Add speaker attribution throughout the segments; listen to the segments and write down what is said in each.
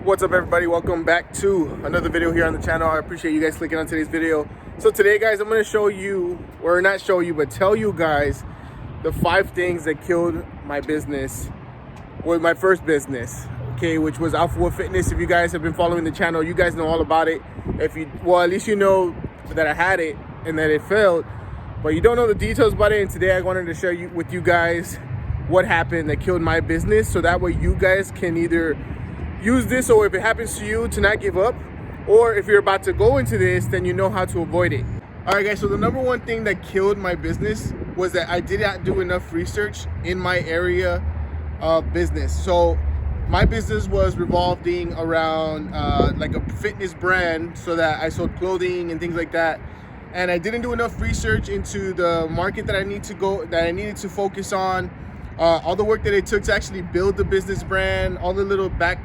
Speaker 1: What's up, everybody? Welcome back to another video here on the channel. I appreciate you guys clicking on today's video. So today, guys, I'm going to show you, or not show you, but tell you guys the 5 things that killed my business, or my first business, okay, which was Alpha Fitness. If you guys have been following the channel, you guys know all about it. If you, well, at least you know that I had it and that it failed, but you don't know the details about it. And today I wanted to share with you guys what happened that killed my business, so that way you guys can either use this, or if it happens to you, to not give up, or if you're about to go into this, then you know how to avoid it. All right, guys, so the number one thing that killed my business was that I did not do enough research in my area of business. So my business was revolving around like a fitness brand, so that I sold clothing and things like that. And I didn't do enough research into the market that I needed to focus on. All the work that it took to actually build the business brand, all the little back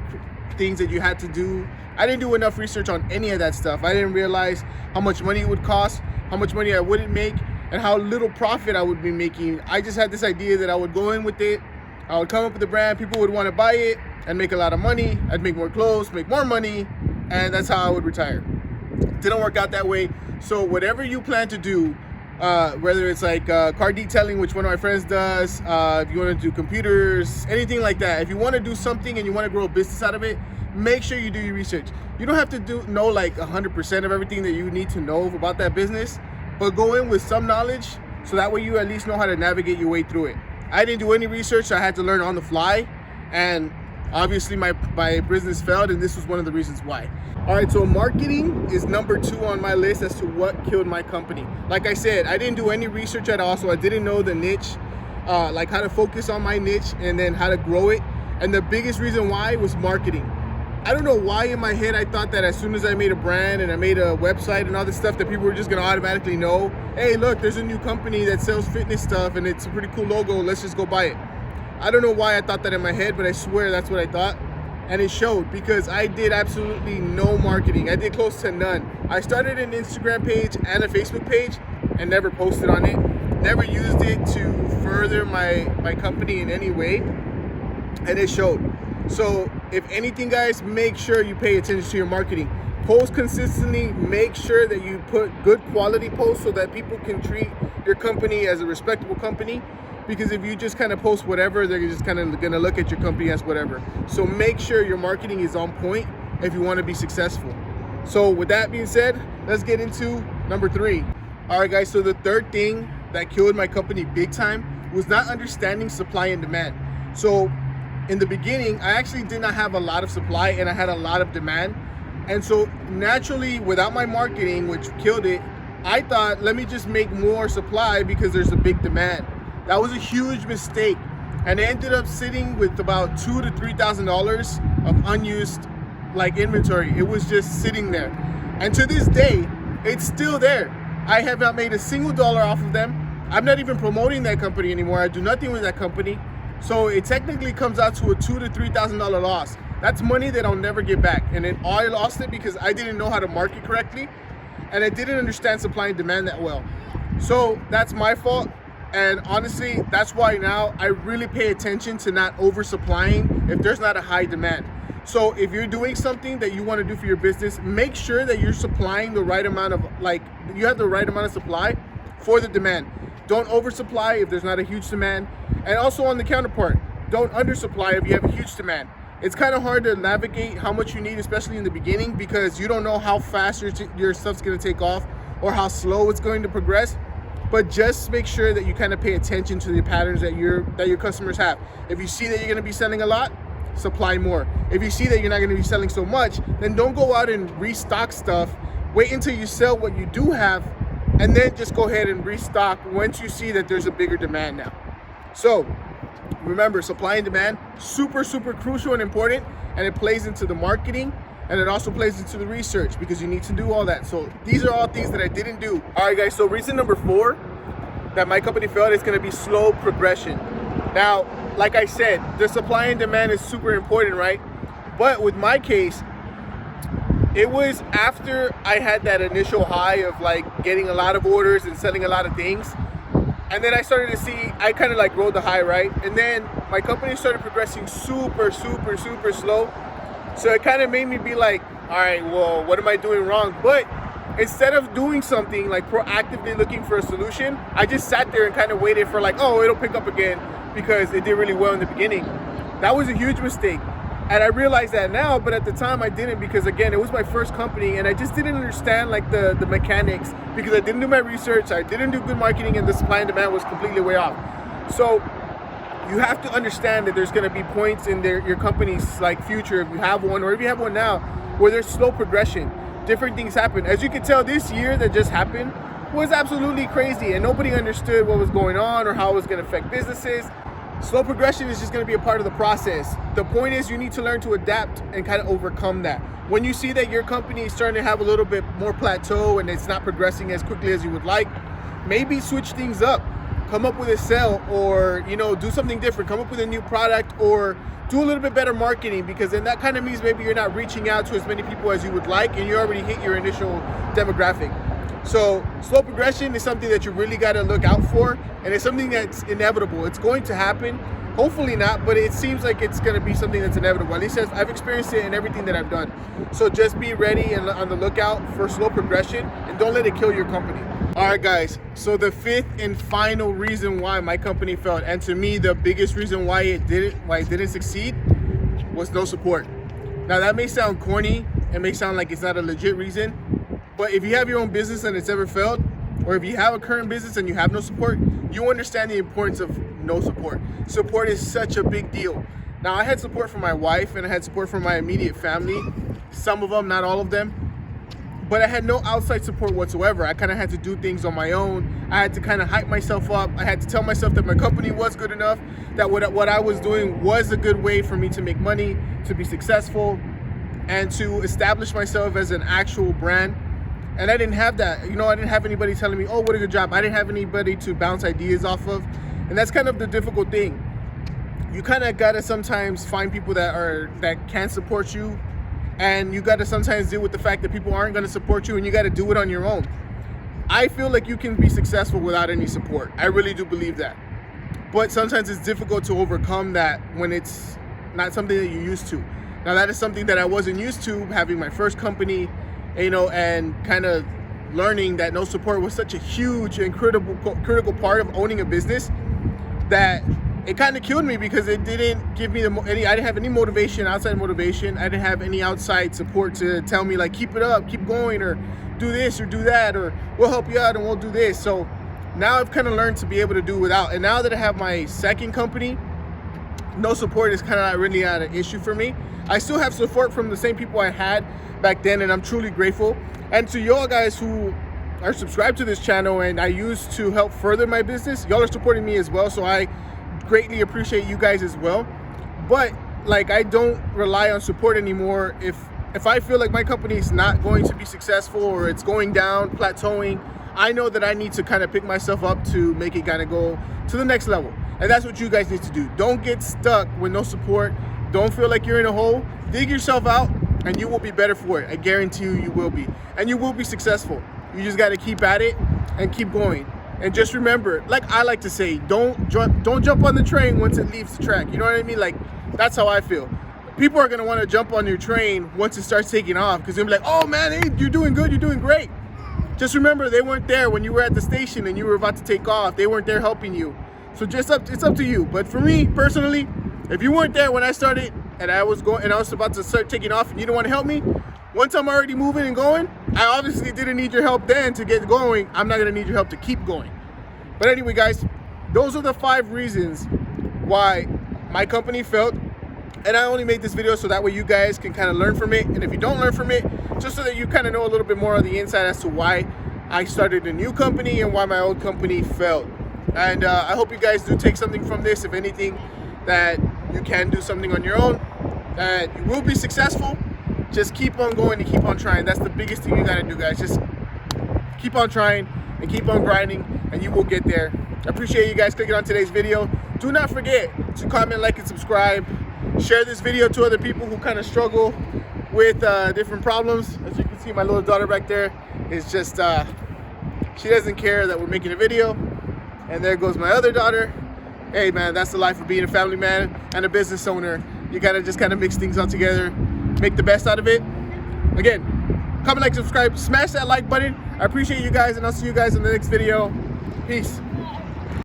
Speaker 1: things that you had to do. I didn't do enough research on any of that stuff. I didn't realize how much money it would cost, how much money I wouldn't make, and how little profit I would be making. I just had this idea that I would go in with it, I would come up with a brand, people would want to buy it and make a lot of money. I'd make more clothes, make more money, and that's how I would retire. Didn't work out that way. So whatever you plan to do, whether it's like car detailing, which one of my friends does, if you want to do computers, anything like that, if you want to do something and you want to grow a business out of it, make sure you do your research. You don't have to know like 100% of everything that you need to know about that business, but go in with some knowledge, so that way you at least know how to navigate your way through it. I didn't do any research, so I had to learn on the fly, and obviously my business failed, and this was one of the reasons why. All right, so marketing is number 2 on my list as to what killed my company. Like I said, I didn't do any research at all, so I didn't know the niche, like how to focus on my niche and then how to grow it. And the biggest reason why was marketing. I don't know why in my head I thought that as soon as I made a brand and I made a website and all this stuff, that people were just gonna automatically know, hey, look, there's a new company that sells fitness stuff and it's a pretty cool logo, let's just go buy it. I don't know why I thought that in my head, but I swear that's what I thought. And it showed, because I did absolutely no marketing. I did close to none. I started an Instagram page and a Facebook page and never posted on it. Never used it to further my company in any way. And it showed. So if anything, guys, make sure you pay attention to your marketing. Post consistently. Make sure that you put good quality posts so that people can treat your company as a respectable company. Because if you just kind of post whatever, they're just kind of gonna look at your company as whatever. So make sure your marketing is on point if you want to be successful. So with that being said, let's get into number 3. All right, guys, so the third thing that killed my company big time was not understanding supply and demand. So in the beginning, I actually did not have a lot of supply and I had a lot of demand. And so naturally, without my marketing, which killed it, I thought, let me just make more supply because there's a big demand. That was a huge mistake, and I ended up sitting with about $2,000 to $3,000 of unused like inventory. It was just sitting there, and to this day, it's still there. I have not made a single dollar off of them. I'm not even promoting that company anymore. I do nothing with that company, so it technically comes out to a $2,000 to $3,000 loss. That's money that I'll never get back, and I lost it because I didn't know how to market correctly, and I didn't understand supply and demand that well. So that's my fault. And honestly, that's why now I really pay attention to not oversupplying if there's not a high demand. So if you're doing something that you want to do for your business, make sure that you're supplying the right amount of, like, you have the right amount of supply for the demand. Don't oversupply if there's not a huge demand. And also on the counterpart, don't undersupply if you have a huge demand. It's kind of hard to navigate how much you need, especially in the beginning, because you don't know how fast your stuff's going to take off or how slow it's going to progress. But just make sure that you kind of pay attention to the patterns that your customers have. If you see that you're going to be selling a lot, supply more. If you see that you're not going to be selling so much, then don't go out and restock stuff. Wait until you sell what you do have, and then just go ahead and restock once you see that there's a bigger demand now. So remember, supply and demand, super, super crucial and important, and it plays into the marketing. And it also plays into the research, because you need to do all that. So these are all things that I didn't do. All right, guys, so reason number 4 that my company failed is going to be slow progression. Now, like I said, the supply and demand is super important, right? But with my case, it was after I had that initial high of like getting a lot of orders and selling a lot of things. And then I started to see, I kind of like rode the high, right? And then my company started progressing super, super, super slow. So it kind of made me be like, all right, well, what am I doing wrong? But instead of doing something like proactively looking for a solution, I just sat there and kind of waited for like, oh, it'll pick up again because it did really well in the beginning. That was a huge mistake. And I realized that now, but at the time I didn't, because again, it was my first company and I just didn't understand like the mechanics, because I didn't do my research, I didn't do good marketing, and the supply and demand was completely way off. So you have to understand that there's going to be points in your company's like future, if you have one or if you have one now, where there's slow progression. Different things happen. As you can tell, this year that just happened was absolutely crazy and nobody understood what was going on or how it was going to affect businesses. Slow progression is just going to be a part of the process. The point is you need to learn to adapt and kind of overcome that. When you see that your company is starting to have a little bit more plateau and it's not progressing as quickly as you would like, maybe switch things up. Come up with a sale, or do something different. Come up with a new product, or do a little bit better marketing, because then that kind of means maybe you're not reaching out to as many people as you would like and you already hit your initial demographic. So slow progression is something that you really got to look out for, and it's something that's inevitable. It's going to happen. Hopefully not, but it seems like it's going to be something that's inevitable. At least I've experienced it in everything that I've done. So just be ready and on the lookout for slow progression, and don't let it kill your company. All right, guys. So the fifth and final reason why my company failed, and to me the biggest reason why it didn't succeed, was no support. Now that may sound corny, it may sound like it's not a legit reason, but if you have your own business and it's ever failed, or if you have a current business and you have no support, you understand the importance of no support. Support is such a big deal. Now, I had support from my wife and I had support from my immediate family. Some of them, not all of them. But I had no outside support whatsoever. I kind of had to do things on my own. I had to kind of hype myself up. I had to tell myself that my company was good enough, that what I was doing was a good way for me to make money, to be successful, and to establish myself as an actual brand. And I didn't have that. I didn't have anybody telling me, oh, what a good job. I didn't have anybody to bounce ideas off of. And that's kind of the difficult thing. You kind of got to sometimes find people that can support you. And you got to sometimes deal with the fact that people aren't going to support you, and you got to do it on your own. I feel like you can be successful without any support. I really do believe that. But sometimes it's difficult to overcome that when it's not something that you're used to. Now, that is something that I wasn't used to, having my first company, and kind of learning that no support was such a huge and critical part of owning a business, that it kind of killed me, because it didn't give me I didn't have any motivation, outside motivation. I didn't have any outside support to tell me like, keep it up, keep going, or do this or do that, or we'll help you out and we'll do this. So now I've kind of learned to be able to do without. And now that I have my second company, no support is kind of not really an issue for me. I still have support from the same people I had back then, and I'm truly grateful. And to y'all guys who are subscribed to this channel and I use to help further my business, y'all are supporting me as well, so I greatly appreciate you guys as well. But like, I don't rely on support anymore. If I feel like my company is not going to be successful, or it's going down, plateauing, I know that I need to kind of pick myself up to make it kind of go to the next level. And that's what you guys need to do. Don't get stuck with no support. Don't feel like you're in a hole. Dig yourself out, and you will be better for it. I guarantee you, you will be. And you will be successful. You just got to keep at it and keep going. And just remember, like I like to say, don't jump on the train once it leaves the track. You know what I mean? Like, that's how I feel. People are going to want to jump on your train once it starts taking off, because they'll be like, oh man, hey, you're doing good, you're doing great. Just remember, they weren't there when you were at the station and you were about to take off. They weren't there helping you. So it's up to you. But for me personally, if you weren't there when I started and I was about to start taking off and you didn't want to help me, once I'm already moving and going, I obviously didn't need your help then to get going. I'm not going to need your help to keep going. But anyway, guys, those are the 5 reasons why my company failed. And I only made this video so that way you guys can kind of learn from it. And if you don't learn from it, just so that you kind of know a little bit more on the inside as to why I started a new company and why my old company failed. And I hope you guys do take something from this. If anything, that you can do something on your own, that you will be successful. Just keep on going and keep on trying. That's the biggest thing you got to do, guys. Just keep on trying and keep on grinding, and you will get there. I appreciate you guys clicking on today's video. Do not forget to comment, like, and subscribe. Share this video to other people who kind of struggle with different problems. As you can see, my little daughter back there is just, she doesn't care that we're making a video. And there goes my other daughter. Hey man, that's the life of being a family man and a business owner. You gotta just kind of mix things all together make the best out of it. Again, comment, like, subscribe, smash that like button. I appreciate you guys, and I'll see you guys in the next video. Peace.